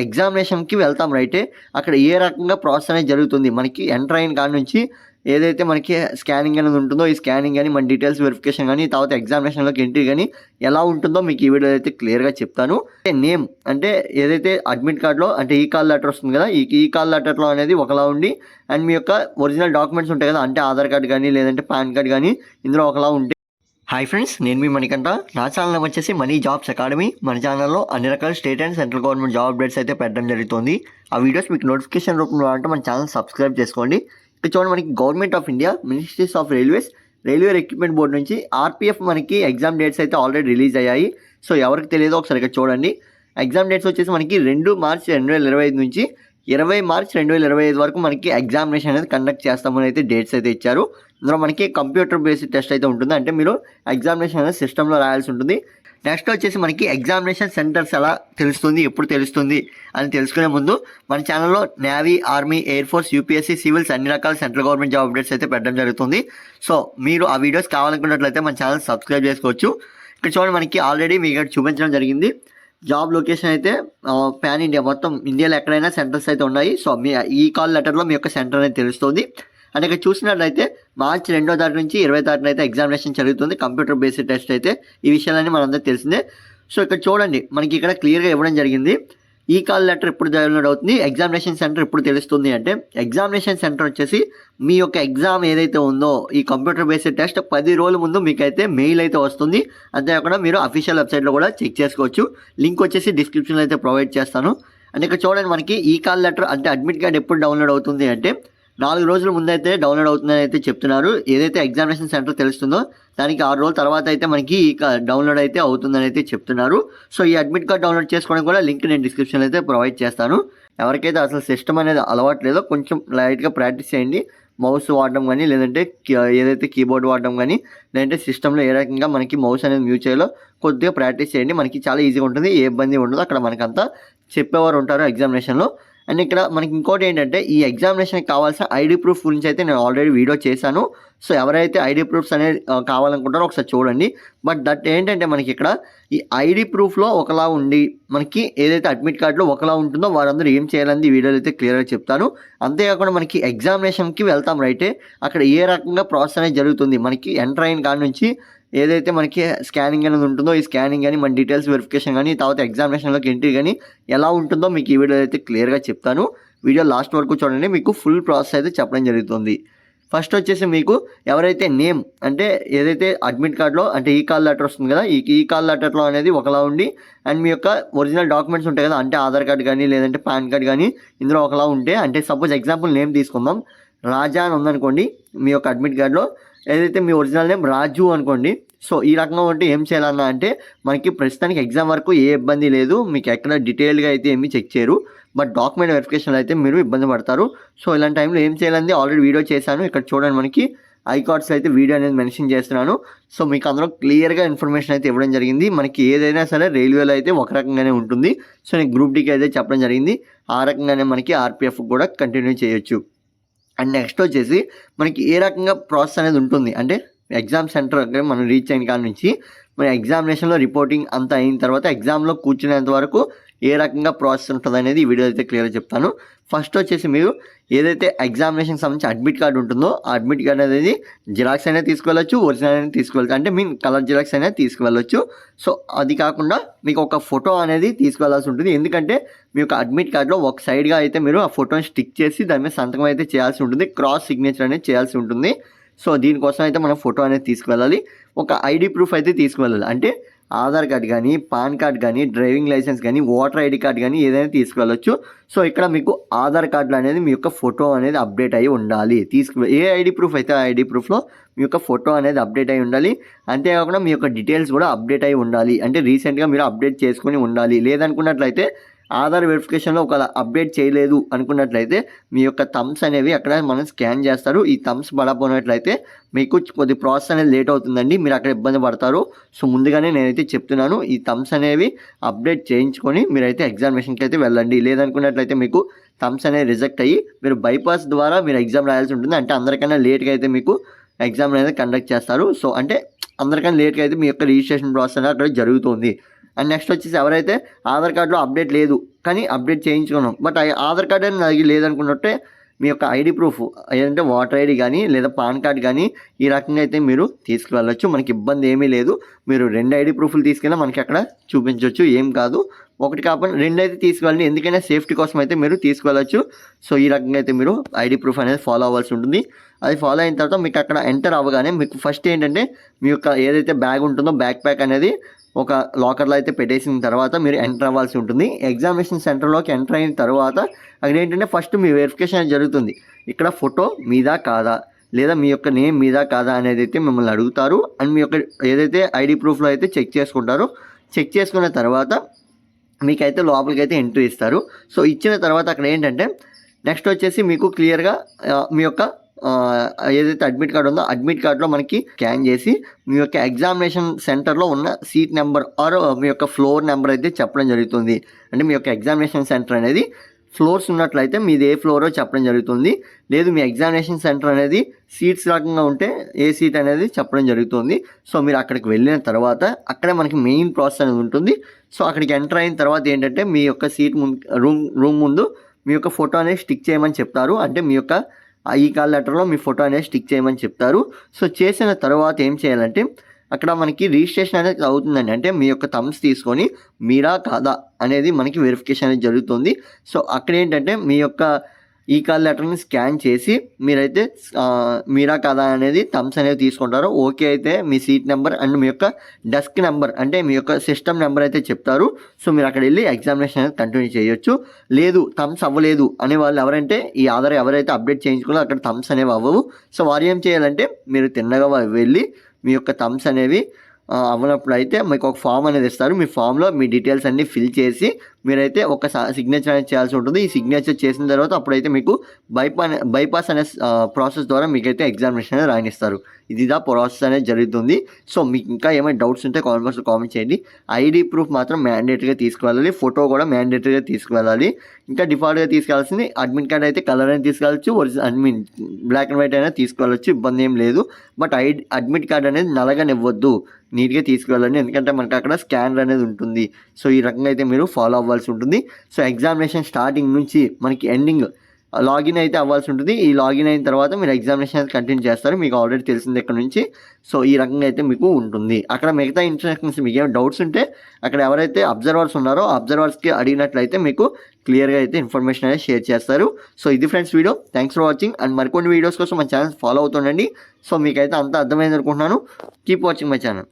ఎగ్జామినేషన్‌కి వెళ్తాం రైటే. అక్కడ ఏ రకంగా ప్రాసెస్ అనేది జరుగుతుంది. మనకి ఎంటర్ అయిన కాడ నుంచి ఏదైతే మనకి స్కానింగ్ అనేది ఉంటుందో, ఈ స్కానింగ్ గాని, మన డీటెయిల్స్ వెరిఫికేషన్ గాని, తర్వాత ఎగ్జామినేషన్‌లోకి ఎంట్రీ గాని ఎలా ఉంటుందో మీకు ఈ వీడియోలో అయితే క్లియర్‌గా చెప్తాను. నేమ్ అంటే ఏదైతే అడ్మిట్ కార్డ్‌లో అంటే ఈ కాల్ లెటర్ వస్తుంది కదా! ఈ కాల్ లెటర్‌లో అనేది ఒకలా ఉండి అండ్ మీ యొక్క ఒరిజినల్ డాక్యుమెంట్స్ ఉంటాయి కదా! అంటే ఆధార్ కార్డ్ గాని, లేదంటే పాన్ కార్డ్ గాని ఇందులో ఒకలా ఉంటే హాయ్ ఫ్రెండ్స్, నేను మీ మణికంఠ. నా ఛానల్ వచ్చేసి మనీ జాబ్స్ అకాడమీ. మన ఛానల్లో అన్ని రకాల state and central government job updates అయితే పెట్టడం జరుగుతుంది. ఆ వీడియోస్ మీకు నోటిఫికేషన్ రూపంలో అంటే మన ఛానల్ సబ్స్క్రైబ్ చేసుకోండి. ఇక్కడ చూడండి, మనకి government of India, ministries of railways, railway recruitment board నుంచి ఆర్పిఎఫ్ మనకి ఎగ్జామ్ డేట్స్ అయితే ఆల్రెడీ రిలీజ్ అయ్యాయి. సో ఎవరికి తెలియదో ఒకసారి ఇక్కడ చూడండి. ఎగ్జామ్ డేట్స్ వచ్చేసి మనకి 2 మార్చ్ 2025 నుంచి 20 మార్చ్ 2025 వరకు మనకి ఎగ్జామినేషన్ అనేది కండక్ట్ చేస్తామని అయితే డేట్స్ అయితే ఇచ్చారు. ఇందులో మనకి కంప్యూటర్ బేస్డ్ టెస్ట్ అయితే ఉంటుంది. అంటే మీరు ఎగ్జామినేషన్ అనేది సిస్టంలో రాయాల్సి ఉంటుంది. నెక్స్ట్ వచ్చేసి మనకి ఎగ్జామినేషన్ సెంటర్స్ ఎలా తెలుస్తుంది, ఎప్పుడు తెలుస్తుంది అని తెలుసుకునే ముందు మన ఛానల్లో navy, army, air force, UPSC, civils అన్ని రకాల సెంట్రల్ గవర్నమెంట్ జాబ్ అప్డేట్స్ అయితే పెట్టడం జరుగుతుంది. సో మీరు ఆ వీడియోస్ కావాలనుకున్నట్లయితే మన ఛానల్ సబ్స్క్రైబ్ చేసుకోవచ్చు. ఇక్కడ చూడండి, మనకి ఆల్రెడీ మీకు ఇక్కడ చూపించడం జరిగింది. జాబ్ లొకేషన్ అయితే పాన్ ఇండియా, మొత్తం ఇండియాలో ఎక్కడైనా సెంటర్స్ అయితే ఉన్నాయి. సో మీ ఈ కాల్ లెటర్లో మీ యొక్క సెంటర్ అనేది తెలుస్తుంది. అండ్ ఇక్కడ చూసినట్లయితే మార్చి 2వ తారీఖు నుంచి 20వ తారీఖున అయితే ఎగ్జామినేషన్ జరుగుతుంది. కంప్యూటర్ బేస్డ్ టెస్ట్ అయితే. ఈ విషయాలన్నీ మనందరికీ తెలిసిందే. సో ఇక్కడ చూడండి, మనకి ఇక్కడ క్లియర్గా ఇవ్వడం జరిగింది. ఈ కాల్ లెటర్ ఎప్పుడు డౌన్లోడ్ అవుతుంది, ఎగ్జామినేషన్ సెంటర్ ఎప్పుడు తెలుస్తుంది అంటే, ఎగ్జామినేషన్ సెంటర్ వచ్చేసి మీ యొక్క ఎగ్జామ్ ఏదైతే ఉందో ఈ కంప్యూటర్ బేస్డ్ టెస్ట్ 10 రోజుల ముందు మీకైతే మెయిల్ అయితే వస్తుంది. అంతేకాకుండా మీరు అఫీషియల్ వెబ్సైట్లో కూడా చెక్ చేసుకోవచ్చు. లింక్ వచ్చేసి డిస్క్రిప్షన్లో అయితే ప్రొవైడ్ చేస్తాను. అండ్ ఇక్కడ చూడండి, మనకి ఈ కాల్ లెటర్ అంటే అడ్మిట్ కార్డ్ ఎప్పుడు డౌన్లోడ్ అవుతుంది అంటే 4 రోజుల ముందైతే డౌన్లోడ్ అవుతుందని అయితే చెప్తున్నారు. ఏదైతే ఎగ్జామినేషన్ సెంటర్ తెలుస్తుందో దానికి 6 రోజుల తర్వాత అయితే మనకి డౌన్లోడ్ అయితే అవుతుందని అయితే చెప్తున్నారు. సో ఈ అడ్మిట్ కార్డ్ డౌన్లోడ్ చేసుకోవడం కూడా లింక్ నేను డిస్క్రిప్షన్లో అయితే ప్రొవైడ్ చేస్తాను. ఎవరికైతే అసలు సిస్టమ్ అనేది అలవాటు లేదో కొంచెం లైట్గా ప్రాక్టీస్ చేయండి. మౌస్ వాడడం కానీ, లేదంటే ఏదైతే కీబోర్డ్ వాడడం కానీ, లేదంటే సిస్టంలో ఏ రకంగా మనకి మౌస్ అనేది యూజ్ చేయాలో కొద్దిగా ప్రాక్టీస్ చేయండి. మనకి చాలా ఈజీగా ఉంటుంది, ఏ ఇబ్బంది ఉండదు. అక్కడ మనకంతా చెప్పేవారు ఉంటారు ఎగ్జామినేషన్లో. అండ్ ఇక్కడ మనకి ఇంకోటి ఏంటంటే, ఈ ఎగ్జామినేషన్కి కావాల్సిన ఐడి ప్రూఫ్ గురించి అయితే నేను ఆల్రెడీ వీడియో చేశాను. సో ఎవరైతే ఐడి ప్రూఫ్స్ అనేది కావాలనుకుంటారో ఒకసారి చూడండి. బట్ దట్ ఏంటంటే, మనకి ఇక్కడ ఈ ఐడి ప్రూఫ్లో ఒకలా ఉండి మనకి ఏదైతే అడ్మిట్ కార్డులో ఒకలా ఉంటుందో వారందరూ ఏం చేయాలని ఈ వీడియోలో అయితే క్లియర్గా చెప్తాను. అంతేకాకుండా మనకి ఎగ్జామినేషన్కి వెళ్తాం రైటే. అక్కడ ఏ రకంగా ప్రాసెస్ అనేది జరుగుతుంది. మనకి ఎంటర్ అయిన కాడ నుంచి ఏదైతే మనకి స్కానింగ్ అనేది ఉంటుందో, ఈ స్కానింగ్ కానీ, మన డీటెయిల్స్ వెరిఫికేషన్ కానీ, తర్వాత ఎగ్జామినేషన్లోకి ఎంట్రీ కానీ ఎలా ఉంటుందో మీకు ఈ వీడియోలో అయితే క్లియర్గా చెప్తాను. వీడియో లాస్ట్ వరకు చూడండి, మీకు ఫుల్ ప్రాసెస్ అయితే చెప్పడం జరుగుతుంది. ఫస్ట్ వచ్చేసి మీకు ఎవరైతే నేమ్ అంటే ఏదైతే అడ్మిట్ కార్డ్లో అంటే ఈ కాల్ లెటర్ వస్తుంది కదా, ఈ కాల్ లెటర్లో అనేది ఒకలా ఉండి అండ్ మీ యొక్క ఒరిజినల్ డాక్యుమెంట్స్ ఉంటాయి కదా, అంటే ఆధార్ కార్డ్ కానీ, లేదంటే పాన్ కార్డ్ కానీ ఇందులో ఒకలా ఉంటే, అంటే సపోజ్ ఎగ్జాంపుల్ నేమ్ తీసుకుందాం, రాజా అని ఉందనుకోండి. మీ యొక్క అడ్మిట్ కార్డ్లో ఏదైతే మీ ఒరిజినల్ నేమ్ రాజు అనుకోండి. సో ఈ రకంగా ఉంటే ఏం చేయాలన్నా అంటే, మనకి ప్రస్తుతానికి ఎగ్జామ్ వరకు ఏ ఇబ్బంది లేదు. మీకు ఎక్కడ డీటెయిల్గా అయితే ఏమీ చెక్ చేయరు. బట్ డాక్యుమెంట్ వెరిఫికేషన్లో అయితే మీరు ఇబ్బంది పడతారు. సో ఇలాంటి టైంలో ఏం చేయాలని ఆల్రెడీ వీడియో చేశాను. ఇక్కడ చూడండి, మనకి ఐకార్డ్స్ అయితే వీడియో అనేది మెన్షన్ చేస్తున్నాను. సో మీకు అందులో క్లియర్గా ఇన్ఫర్మేషన్ అయితే ఇవ్వడం జరిగింది. మనకి ఏదైనా సరే రైల్వేలో అయితే ఒక రకంగానే ఉంటుంది. సో నేను గ్రూప్ డీకి అయితే చెప్పడం జరిగింది. ఆ రకంగానే మనకి ఆర్పిఎఫ్ కూడా కంటిన్యూ చేయొచ్చు. అండ్ నెక్స్ట్ వచ్చేసి మనకి ఏ రకంగా ప్రాసెస్ అనేది ఉంటుంది అంటే, ఎగ్జామ్ సెంటర్ దగ్గర మనం రీచ్ అయిన కాడ నుంచి మన ఎగ్జామినేషన్లో రిపోర్టింగ్ అంతా అయిన తర్వాత ఎగ్జామ్లో కూర్చునేంత వరకు ఏ రకంగా ప్రాసెస్ ఉంటుంది అనేది ఈ వీడియో అయితే క్లియర్గా చెప్తాను. ఫస్ట్ వచ్చేసి మీరు ఏదైతే ఎగ్జామినేషన్కి సంబంధించి అడ్మిట్ కార్డు ఉంటుందో ఆ అడ్మిట్ కార్డు అనేది జిరాక్స్ అయినా తీసుకువెళ్ళచ్చు, ఒరిజినల్ అనేది తీసుకువెళ్ళచ్చు. అంటే మీన్ కలర్ జిరాక్స్ అయినా తీసుకువెళ్ళచ్చు. సో అది కాకుండా మీకు ఒక ఫోటో అనేది తీసుకువెళ్ళాల్సి ఉంటుంది. ఎందుకంటే మీ యొక్క అడ్మిట్ కార్డులో ఒక సైడ్గా అయితే మీరు ఆ ఫోటోని స్టిక్ చేసి దాని మీద సంతకం అయితే చేయాల్సి ఉంటుంది. క్రాస్ సిగ్నేచర్ అనేది చేయాల్సి ఉంటుంది. సో దీనికోసం అయితే మనం ఫోటో అనేది తీసుకువెళ్ళాలి. ఒక ఐడి ప్రూఫ్ అయితే తీసుకువెళ్ళాలి. అంటే ఆధార్ కార్డ్ కానీ, పాన్ కార్డ్ కానీ, డ్రైవింగ్ లైసెన్స్ కానీ, ఓటర్ ఐడి కార్డ్ కానీ ఏదైనా తీసుకువెళ్ళచ్చు. సో ఇక్కడ మీకు ఆధార్ కార్డులో అనేది మీ యొక్క ఫోటో అనేది అప్డేట్ అయ్యి ఉండాలి. ఏ ఐడి ప్రూఫ్ అయితే ఆ ఐడి ప్రూఫ్లో మీ యొక్క ఫోటో అనేది అప్డేట్ అయ్యి ఉండాలి. అంతేకాకుండా మీ యొక్క డీటెయిల్స్ కూడా అప్డేట్ అయ్యి ఉండాలి. అంటే రీసెంట్గా మీరు అప్డేట్ చేసుకొని ఉండాలి. లేదనుకున్నట్లయితే ఆధార్ వెరిఫికేషన్లో ఒక అప్డేట్ చేయలేదు అనుకున్నట్లయితే మీ యొక్క థమ్స్ అనేవి అక్కడ మనం స్కాన్ చేస్తారు. ఈ థమ్స్ పడపోయినట్లయితే మీకు కొద్ది ప్రాసెస్ అనేది లేట్ అవుతుందండి. మీరు అక్కడ ఇబ్బంది పడతారు. సో ముందుగానే నేనైతే చెప్తున్నాను, ఈ థమ్స్ అనేవి అప్డేట్ చేయించుకొని మీరైతే ఎగ్జామినేషన్కి అయితే వెళ్ళండి. లేదనుకున్నట్లయితే మీకు థమ్స్ అనేది రిజెక్ట్ అయ్యి మీరు బైపాస్ ద్వారా మీరు ఎగ్జామ్ రాయాల్సి ఉంటుంది. అంటే అందరికన్నా లేట్గా అయితే మీకు ఎగ్జామ్ అనేది కండక్ట్ చేస్తారు. సో అంటే అందరికన్నా లేట్గా అయితే మీ యొక్క రిజిస్ట్రేషన్ ప్రాసెస్ అనేది అక్కడ జరుగుతుంది. అండ్ నెక్స్ట్ వచ్చేసి ఎవరైతే ఆధార్ కార్డులో అప్డేట్ లేదు కానీ అప్డేట్ చేయించుకున్నాం బట్ ఆధార్ కార్డు అని నాకు లేదనుకున్నట్టే మీ యొక్క ఐడి ప్రూఫ్ ఏదంటే ఓటర్ ఐడి కానీ లేదా పాన్ కార్డ్ కానీ ఈ రకంగా అయితే మీరు తీసుకువెళ్ళచ్చు. మనకి ఇబ్బంది ఏమీ లేదు. మీరు 2 ఐడి ప్రూఫ్లు తీసుకెళ్ళి మనకి అక్కడ చూపించవచ్చు, ఏం కాదు. ఒకటి కాకుండా 2 అయితే తీసుకువెళ్ళండి, ఎందుకైనా సేఫ్టీ కోసం అయితే మీరు తీసుకువెళ్ళచ్చు. సో ఈ రకంగా అయితే మీరు ఐడి ప్రూఫ్ అనేది ఫాలో అవ్వాల్సి ఉంటుంది. అది ఫాలో అయిన తర్వాత మీకు అక్కడ ఎంటర్ అవ్వగానే మీకు ఫస్ట్ ఏంటంటే మీ యొక్క ఏదైతే బ్యాగ్ ఉంటుందో బ్యాక్ ప్యాక్ అనేది ఒక లాకర్లో అయితే పెట్టేసిన తర్వాత మీరు ఎంటర్ అవ్వాల్సి ఉంటుంది. ఎగ్జామినేషన్ సెంటర్లోకి ఎంటర్ అయిన తర్వాత అక్కడ ఏంటంటే ఫస్ట్ మీ వెరిఫికేషన్ అనేది జరుగుతుంది. ఇక్కడ ఫోటో మీదా కాదా లేదా మీ యొక్క నేమ్ మీదా కాదా అనేది అయితే మిమ్మల్ని అడుగుతారు. అండ్ మీ యొక్క ఏదైతే ఐడి ప్రూఫ్లో అయితే చెక్ చేసుకుంటారో చెక్ చేసుకున్న తర్వాత మీకైతే లోపలికి అయితే ఎంట్రీ ఇస్తారు. సో ఇచ్చిన తర్వాత అక్కడ ఏంటంటే నెక్స్ట్ వచ్చేసి మీకు క్లియర్గా మీ యొక్క ఏదైతే అడ్మిట్ కార్డు ఉందో అడ్మిట్ కార్డులో మనకి స్కాన్ చేసి మీ యొక్క ఎగ్జామినేషన్ సెంటర్లో ఉన్న సీట్ నెంబర్ ఆర్ మీ యొక్క ఫ్లోర్ నెంబర్ అయితే చెప్పడం జరుగుతుంది. అంటే మీ యొక్క ఎగ్జామినేషన్ సెంటర్ అనేది ఫ్లోర్స్ ఉన్నట్లయితే మీది ఏ ఫ్లోరో చెప్పడం జరుగుతుంది. లేదు మీ ఎగ్జామినేషన్ సెంటర్ అనేది సీట్స్ రకంగా ఉంటే ఏ సీట్ అనేది చెప్పడం జరుగుతుంది. సో మీరు అక్కడికి వెళ్ళిన తర్వాత అక్కడే మనకి మెయిన్ ప్రాసెస్ అనేది ఉంటుంది. సో అక్కడికి ఎంటర్ అయిన తర్వాత ఏంటంటే మీ యొక్క సీట్ రూమ్ ముందు మీ యొక్క ఫోటో అనేది స్టిక్ చేయమని చెప్తారు. అంటే మీ యొక్క ఈ కాల్ లెటర్లో మీ ఫోటో అనేది స్టిక్ చేయమని చెప్తారు. సో చేసిన తర్వాత ఏం చేయాలంటే అక్కడ మనకి రిజిస్ట్రేషన్ అనేది అవుతుందండి. అంటే మీ యొక్క థంబ్స్ తీసుకొని మీరా కాదా అనేది మనకి వెరిఫికేషన్ అనేది జరుగుతుంది. సో అక్కడ ఏంటంటే మీ యొక్క ఈ కాల్ లెటర్ని స్కాన్ చేసి మీరైతే మీరా కాదా అనేది థంబ్స్ అనేది తీసుకుంటారు. ఓకే అయితే మీ సీట్ నెంబర్ అండ్ మీ యొక్క డెస్క్ నెంబర్ అంటే మీ యొక్క సిస్టమ్ నెంబర్ అయితే చెప్తారు. సో మీరు అక్కడ వెళ్ళి ఎగ్జామినేషన్ అనేది కంటిన్యూ చేయొచ్చు. లేదు థంబ్స్ అవ్వలేదు అనే వాళ్ళు ఎవరంటే ఈ ఆధార్ ఎవరైతే అప్డేట్ చేయించుకున్నారో అక్కడ థంబ్స్ అనేవి అవ్వవు. సో వారు ఏం చేయాలంటే మీరు తిన్నగా వెళ్ళి మీ యొక్క థంబ్స్ అనేవి అవ్వనప్పుడు అయితే మీకు ఒక ఫామ్ అనేది ఇస్తారు. మీ ఫామ్లో మీ డీటెయిల్స్ అన్నీ ఫిల్ చేసి మీరైతే ఒక సిగ్నేచర్ అనేది చేయాల్సి ఉంటుంది. ఈ సిగ్నేచర్ చేసిన తర్వాత అప్పుడైతే మీకు బైపాస్ అనే ప్రాసెస్ ద్వారా మీకైతే ఎగ్జామినేషన్ అనేది రాణిస్తారు. ఇదిదా ప్రాసెస్ అనేది జరుగుతుంది. సో మీకు ఇంకా ఏమైనా డౌట్స్ ఉంటే కామెంట్ బాక్స్లో కామెంట్ చేయండి. ఐడి ప్రూఫ్ మాత్రం మ్యాండేటరీగా తీసుకువెళ్ళాలి, ఫోటో కూడా మ్యాండేటరీగా తీసుకువెళ్ళాలి. ఇంకా డిఫాల్ట్గా తీసుకెళ్లాల్సింది అడ్మిట్ కార్డ్ అయితే కలర్ అనేది తీసుకెళ్ళచ్చు, ఒరిజినల్ బ్లాక్ అండ్ వైట్ అయినా తీసుకెళ్ళచ్చు, ఇబ్బంది ఏం లేదు. బట్ అడ్మిట్ కార్డ్ అనేది నల్లగానివ్వద్దు, నీట్గా తీసుకువెళ్ళండి, ఎందుకంటే మనకి అక్కడ స్కానర్ అనేది ఉంటుంది. సో ఈ రకంగా అయితే మీరు ఫాలో అవ్వాల్సి ఉంటుంది. సో ఎగ్జామినేషన్ స్టార్టింగ్ నుంచి మనకి ఎండింగ్ లాగిన్ అయితే అవ్వాల్సి ఉంటుంది. ఈ లాగిన్ అయిన తర్వాత మీరు ఎగ్జామినేషన్ అయితే కంటిన్యూ చేస్తారు, మీకు ఆల్రెడీ తెలిసింది ఇక్కడ నుంచి. సో ఈ రకంగా అయితే మీకు ఉంటుంది. అక్కడ మిగతా ఇన్స్ట్రక్షన్స్ మీకు ఏమైనా డౌట్స్ ఉంటే అక్కడ ఎవరైతే అబ్జర్వర్స్ ఉన్నారో అబ్జర్వర్స్కి అడిగినట్లయితే మీకు క్లియర్గా అయితే ఇన్ఫర్మేషన్ అనేది షేర్ చేస్తారు. సో ఇది friends video. Thanks for watching. And మరికొన్ని వీడియోస్ కోసం మన ఛానల్ ఫాలో అవుతుండండి. సో మీకైతే అంతా అర్థమైంది అనుకుంటున్నాను. Keep watching my channel.